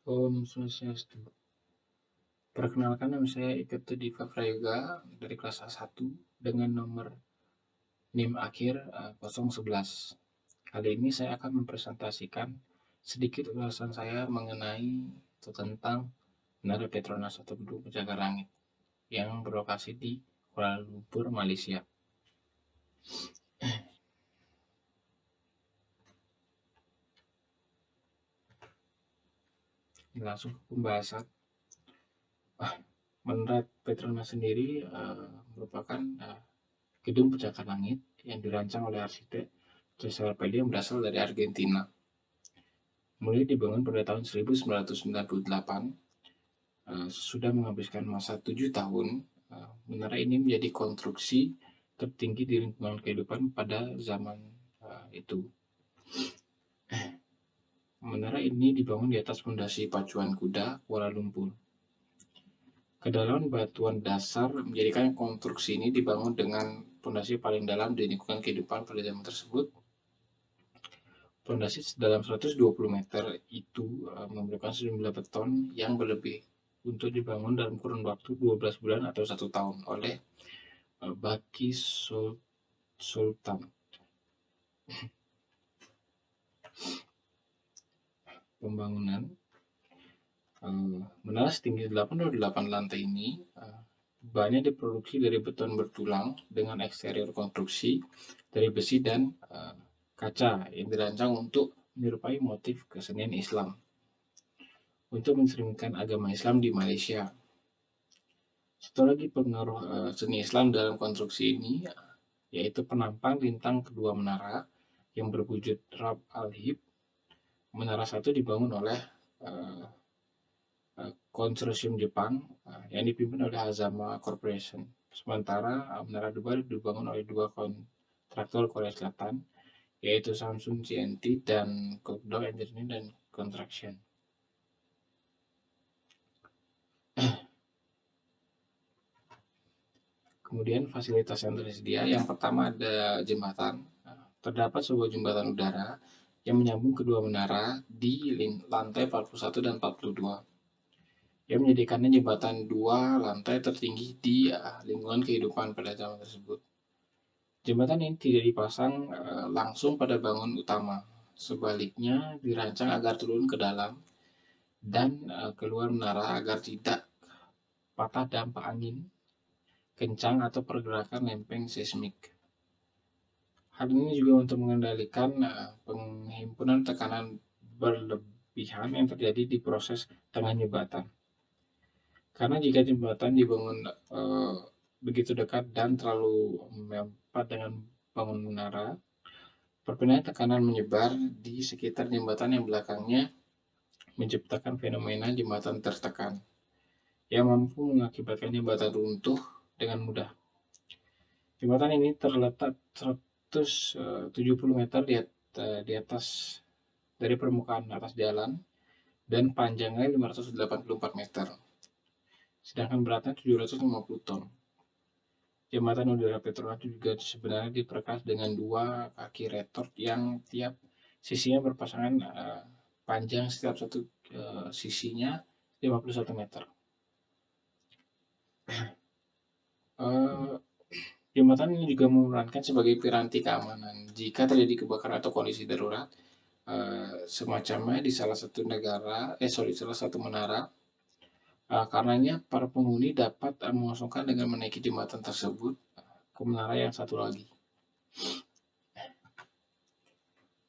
Om Swastiastu. Perkenalkan, nama saya Ika Diva Prayoga dari kelas A1 dengan nomor NIM akhir 011. Kali ini saya akan mempresentasikan sedikit ulasan saya mengenai atau tentang Menara Petronas atau Gedung Pencakar Langit yang berlokasi di Kuala Lumpur, Malaysia. Langsung ke pembahasan. Menara Petronas sendiri merupakan gedung pencakar langit yang dirancang oleh arsitek Cesar Peli yang berasal dari Argentina. Mulai dibangun pada tahun 1998, sudah menghabiskan masa 7 tahun. Menara ini menjadi konstruksi tertinggi di lingkungan kehidupan pada zaman itu. Menara ini dibangun di atas fondasi pacuan kuda Kuala Lumpur. Kedalaman batuan dasar menjadikan konstruksi ini dibangun dengan fondasi paling dalam di lingkungan kehidupan pada zaman tersebut. Fondasi sedalam 120 meter itu memerlukan sejumlah beton yang berlebih untuk dibangun dalam kurun waktu 12 bulan atau 1 tahun oleh Baki Sultan. Pembangunan menara setinggi 88 lantai ini banyak diproduksi dari beton bertulang dengan eksterior konstruksi dari besi dan kaca yang dirancang untuk menyerupai motif kesenian Islam untuk mencerminkan agama Islam di Malaysia. Satu lagi pengaruh seni Islam dalam konstruksi ini yaitu penampang lintang kedua menara yang berwujud Rab al-Hib. Menara satu dibangun oleh konsorsium Jepang yang dipimpin oleh Hazama Corporation. Sementara menara dua dibangun oleh dua kontraktor Korea Selatan, yaitu Samsung C&T dan Kokdo Engineering dan Construction. Kemudian fasilitas yang tersedia, yang pertama ada jembatan. Terdapat sebuah jembatan udara yang menyambung kedua menara di lantai 41 dan 42. Yang menjadikannya jembatan 2 lantai tertinggi di lingkungan kehidupan pada zaman tersebut. Jembatan ini tidak dipasang langsung pada bangun utama. Sebaliknya dirancang agar turun ke dalam dan keluar menara agar tidak patah dampak angin kencang atau pergerakan lempeng seismik. Hal ini juga untuk mengendalikan penghimpunan tekanan berlebihan yang terjadi di proses tengah jembatan. Karena jika jembatan dibangun begitu dekat dan terlalu mepet dengan bangun menara, perpindahan tekanan menyebar di sekitar jembatan yang belakangnya menciptakan fenomena jembatan tertekan yang mampu mengakibatkan jembatan runtuh dengan mudah. Jembatan ini terletak 170 meter di atas dari permukaan atas jalan dan panjangnya 584 meter. Sedangkan beratnya 750 ton. Jembatan udara Petronas juga sebenarnya diperkas dengan dua kaki retort yang tiap sisinya berpasangan panjang setiap satu sisinya 51 meter. Jembatan ini juga memerankan sebagai piranti keamanan jika terjadi kebakaran atau kondisi darurat semacamnya di salah satu menara. Karenanya para penghuni dapat mengosongkan dengan menaiki jembatan tersebut ke menara yang satu lagi.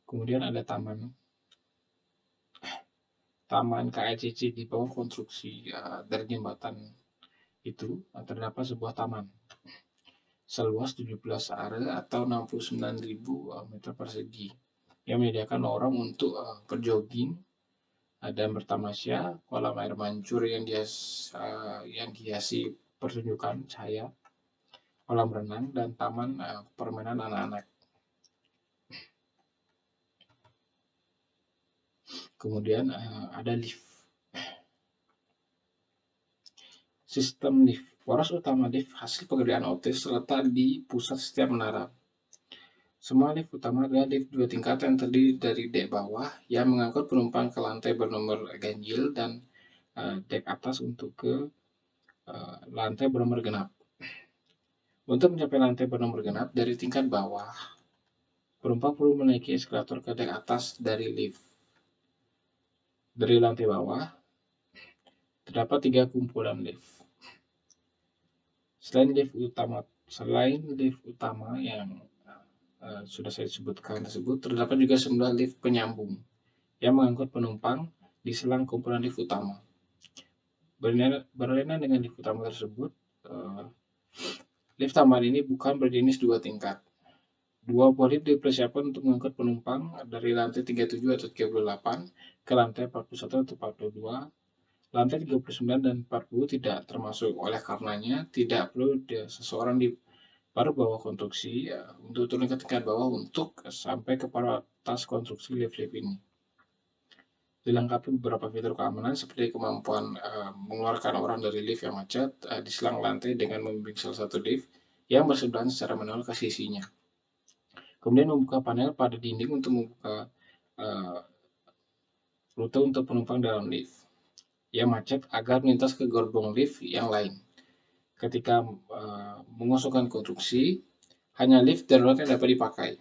Kemudian ada taman KLCC di bawah konstruksi dari jembatan itu terdapat sebuah taman seluas 17 are atau 69.000 meter persegi yang menyediakan lorong untuk berjogging dan bertamasya, kolam air mancur yang dihiasi pertunjukan cahaya, kolam renang, dan taman permainan anak-anak. Kemudian ada lift. Sistem lift. Poros utama lift hasil pekerjaan optis terletak di pusat setiap menara. Semua lift utama adalah lift 2 tingkat yang terdiri dari dek bawah yang mengangkut penumpang ke lantai bernomor ganjil dan dek atas untuk ke lantai bernomor genap. Untuk mencapai lantai bernomor genap dari tingkat bawah, penumpang perlu menaiki eskalator ke dek atas dari lift. Dari lantai bawah, terdapat 3 kumpulan lift. Selain lift utama yang sudah saya sebutkan tersebut, terdapat juga 9 lift penyambung yang mengangkut penumpang di selang kumpulan lift utama. Berlainan dengan lift utama tersebut, lift tambahan ini bukan berjenis 2 tingkat. 2 buah lift dipersiapkan untuk mengangkut penumpang dari lantai 37 atau 38 ke lantai 41 atau 42. Lantai 39 dan 40 tidak termasuk, oleh karenanya tidak perlu seseorang di paruh bawah konstruksi untuk turun ke tingkat bawah untuk sampai ke paruh atas konstruksi lift-lift ini. Dilengkapi beberapa fitur keamanan seperti kemampuan mengeluarkan orang dari lift yang macet di selang lantai dengan membimbing salah satu lift yang bersebelahan secara manual ke sisinya. Kemudian membuka panel pada dinding untuk membuka rute untuk penumpang dalam lift yang macet agar melintas ke gerbong lift yang lain. Ketika mengosongkan konstruksi, hanya lift darurat yang dapat dipakai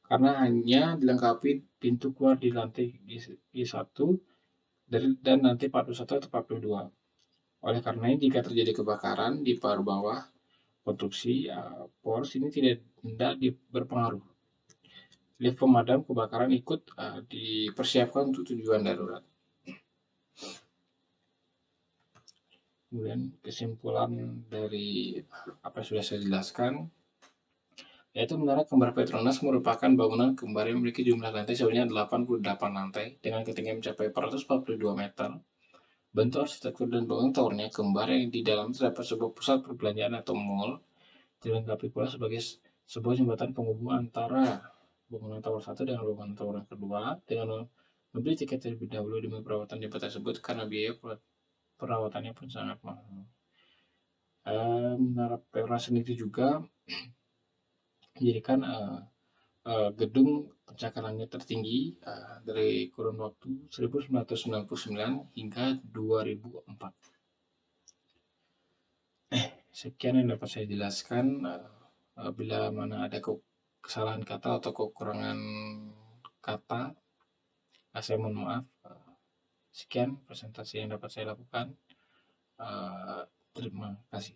karena hanya dilengkapi pintu keluar di lantai G1 dan lantai 41 atau 42. Oleh karenanya, jika terjadi kebakaran di paruh bawah konstruksi, poros ini tidak berpengaruh. Lift pemadam kebakaran ikut dipersiapkan untuk tujuan darurat. Kemudian kesimpulan dari apa yang sudah saya jelaskan, yaitu Menara Kembar Petronas merupakan bangunan kembar yang memiliki jumlah lantai sebanyak 88 lantai dengan ketinggian mencapai 442 meter. Bentuk arsitektur dan bangunan towernya kembar yang di dalam terdapat sebuah pusat perbelanjaan atau mall, dilengkapi pula sebagai sebuah jembatan penghubung antara bangunan tower 1 dengan bangunan tower yang kedua dengan membeli tiket terlebih dahulu demi perawatan jembatan tersebut karena biaya perawatannya pun sangat mahal. Menara Petronas sendiri juga menjadikan gedung pencakarannya tertinggi dari kurun waktu 1999 hingga 2004. Sekian yang dapat saya jelaskan. Bila mana ada kesalahan kata atau kekurangan kata, saya mohon maaf. Sekian presentasi yang dapat saya lakukan. Terima kasih.